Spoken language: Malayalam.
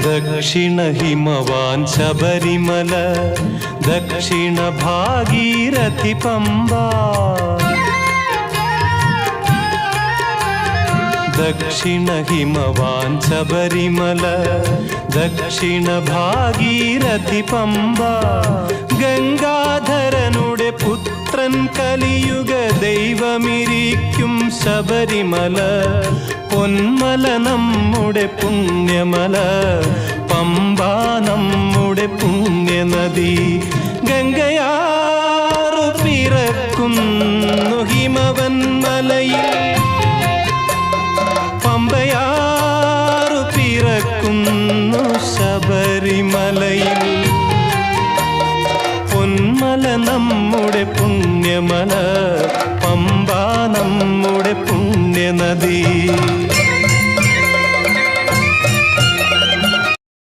ദക്ഷിണ ഹിമവാൻ ശബരിമല, ദക്ഷിണ ഭാഗീരഥി പമ്പ. ദക്ഷിണ ഹിമവാൻ ശബരിമല, ദക്ഷിണ ഭാഗീരഥി പമ്പ. ഗംഗാധരനുടെ പുത്രൻ കലിയുഗ ദൈവമിരിക്കും ശബരിമല. പൊന്മല നമ്മുടെ പുണ്യമല, പമ്പ നമ്മുടെ പുണ്യനദി. ഗംഗയാ